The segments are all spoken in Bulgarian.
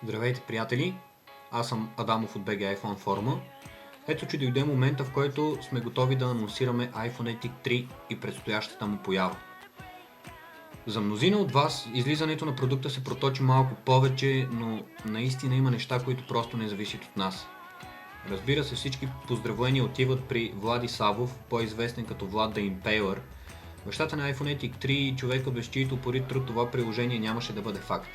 Здравейте, приятели! Аз съм Адамов от BG iPhone форума. Ето, че дойде момента, в който сме готови да анонсираме iPhone 3 и предстоящата му поява. За мнозина от вас излизането на продукта се проточи малко повече, но наистина има неща, които просто не зависят от нас. Разбира се, всички поздравления отиват при Влади Савов, по-известен като Влад the Impaler, бащата на iPhone 3 и човека, без чието упорит труд това приложение нямаше да бъде факт.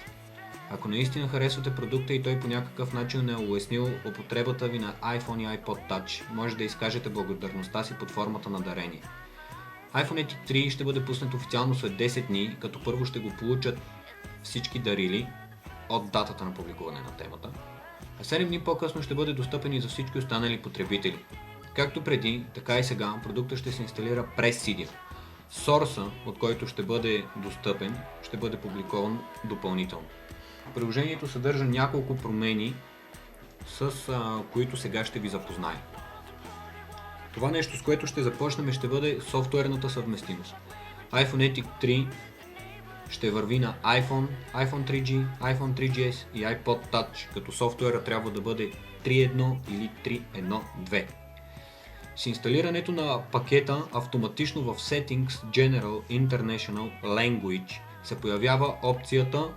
Ако наистина харесвате продукта и той по някакъв начин не е улеснил употребата ви на iPhone и iPod Touch, може да изкажете благодарността си под формата на дарение. iPhone 3 ще бъде пуснат официално след 10 дни, като първо ще го получат всички дарили от датата на публикуване на темата, а 7 дни по-късно ще бъде достъпен и за всички останали потребители. Както преди, така и сега, продуктът ще се инсталира през Cydia. Сорса, от който ще бъде достъпен, ще бъде публикуван допълнително. Приложението съдържа няколко промени, с които сега ще ви запозная. Това нещо, с което ще започнем, ще бъде софтуерната съвместимост. iPhone 3 ще върви на iPhone, iPhone 3G, iPhone 3GS и iPod Touch, като софтуера трябва да бъде 3.1 или 3.1.2. С инсталирането на пакета автоматично в Settings General International Language се появява опцията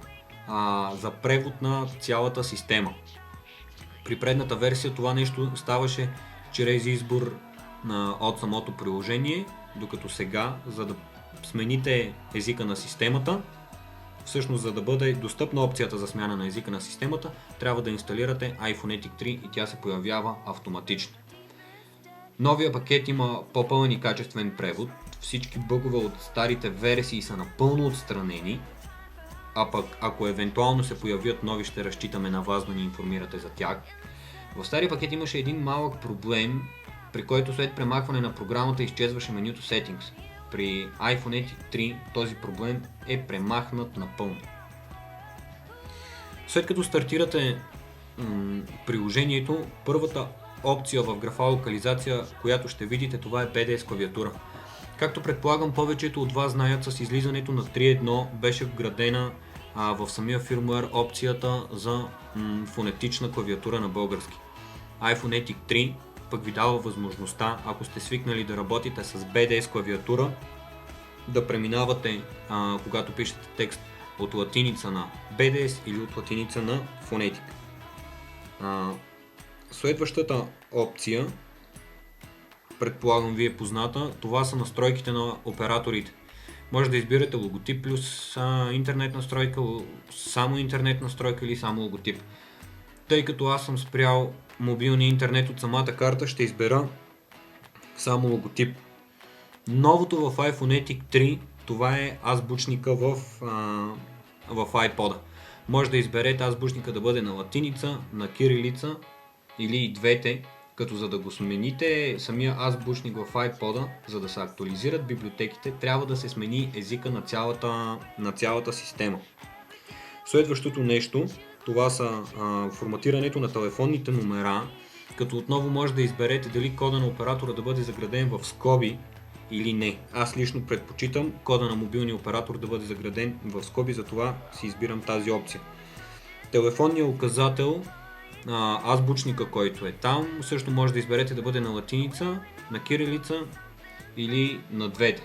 за превод на цялата система. При предната версия това нещо ставаше чрез избор от самото приложение, докато сега, за да смените езика на системата, всъщност за да бъде достъпна опцията за смяна на езика на системата, трябва да инсталирате iPhone 3 и тя се появява автоматично. Новия пакет има по-пълен и качествен превод, всички бъгове от старите версии са напълно отстранени, а пък ако евентуално се появят нови, ще разчитаме на вас да ни информирате за тях. В стария пакет имаше един малък проблем, при който след премахване на програмата изчезваше менюто Settings. При iPhone 3 този проблем е премахнат напълно. След като стартирате приложението, първата опция в графа локализация, която ще видите, това е BDS клавиатура. Както предполагам, повечето от вас знаят, с излизането на 3.1 беше вградена в самия фирмуер опцията за фонетична клавиатура на български. iPhone 3 пък ви дава възможността, ако сте свикнали да работите с BDS клавиатура, да преминавате, когато пишете текст, от латиница на BDS или от латиница на фонетика. Следващата опция, предполагам ви е позната, това са настройките на операторите. Може да избирате логотип плюс интернет настройка, само интернет настройка или само логотип. Тъй като аз съм спрял мобилния интернет от самата карта, ще избера само логотип. Новото в iPhone 3, това е азбучника в iPod-а. Може да изберете азбучника да бъде на латиница, на кирилица или и двете, като за да го смените самия азбучник в iPod-а, за да се актуализират библиотеките, трябва да се смени езика на цялата система. Следващото нещо, това са форматирането на телефонните номера, като отново може да изберете дали кода на оператора да бъде заграден в скоби или не. Аз лично предпочитам кода на мобилния оператор да бъде заграден в скоби, затова си избирам тази опция. Телефонният указател, азбучника, който е там, също може да изберете да бъде на латиница, на кирилица или на двете.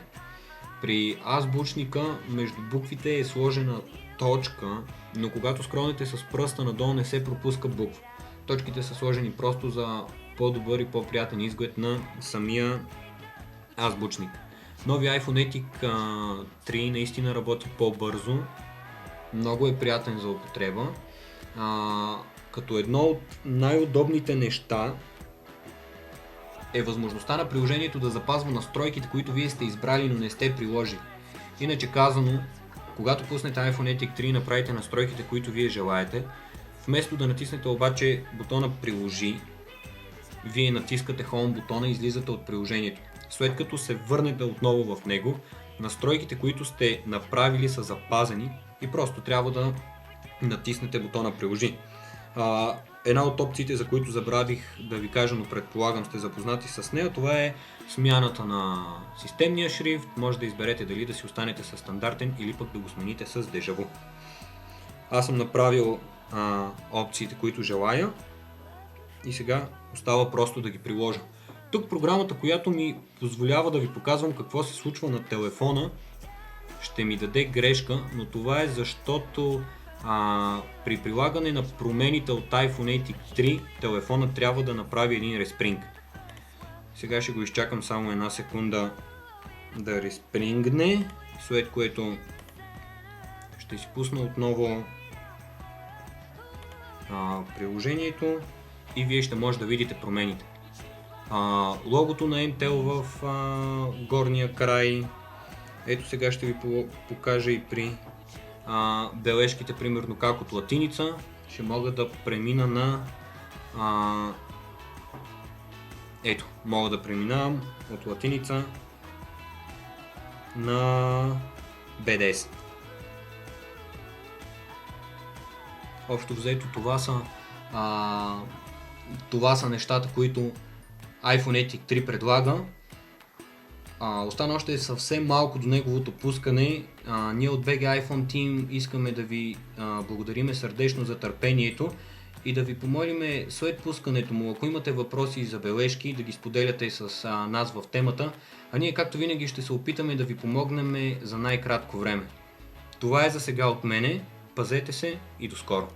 При азбучника между буквите е сложена точка, но когато скролнете с пръста надолу не се пропуска буква. Точките са сложени просто за по-добър и по-приятен изглед на самия азбучник. Новия iPhone 3 наистина работи по-бързо, много е приятен за употреба. Като едно от най-удобните неща е възможността на приложението да запазва настройките, които вие сте избрали, но не сте приложили. Иначе казано, когато пуснете iPhone 3 и направите настройките, които вие желаете, вместо да натиснете обаче бутона Приложи, вие натискате Home бутона и излизате от приложението. След като се върнете отново в него, настройките, които сте направили, са запазени и просто трябва да натиснете бутона Приложи. Една от опциите, за които забравих да ви кажа, но предполагам сте запознати с нея, това е смяната на системния шрифт. Може да изберете дали да си останете с стандартен или пък да го смените с Deja Vu. Аз съм направил опциите, които желая. И сега остава просто да ги приложа. Тук програмата, която ми позволява да ви показвам какво се случва на телефона, ще ми даде грешка, но това е защото при прилагане на промените от iPhone 3 телефона трябва да направи един респринг. Сега ще го изчакам само една секунда да респрингне, след което ще си пусна отново приложението и вие ще може да видите промените. Логото на MTEL в горния край. Ето сега ще ви покажа и при бележките, примерно как от латиница ще мога да премина на ето, мога да преминавам от латиница на BDS. Общо взето това са нещата, които iPhone XR предлага. Остана още съвсем малко до неговото пускане. Ние от BG iPhone Team искаме да ви благодариме сърдечно за търпението и да ви помолиме след пускането му, ако имате въпроси и забележки, да ги споделяте с нас в темата, а ние както винаги ще се опитаме да ви помогнем за най-кратко време. Това е за сега от мене, пазете се и до скоро!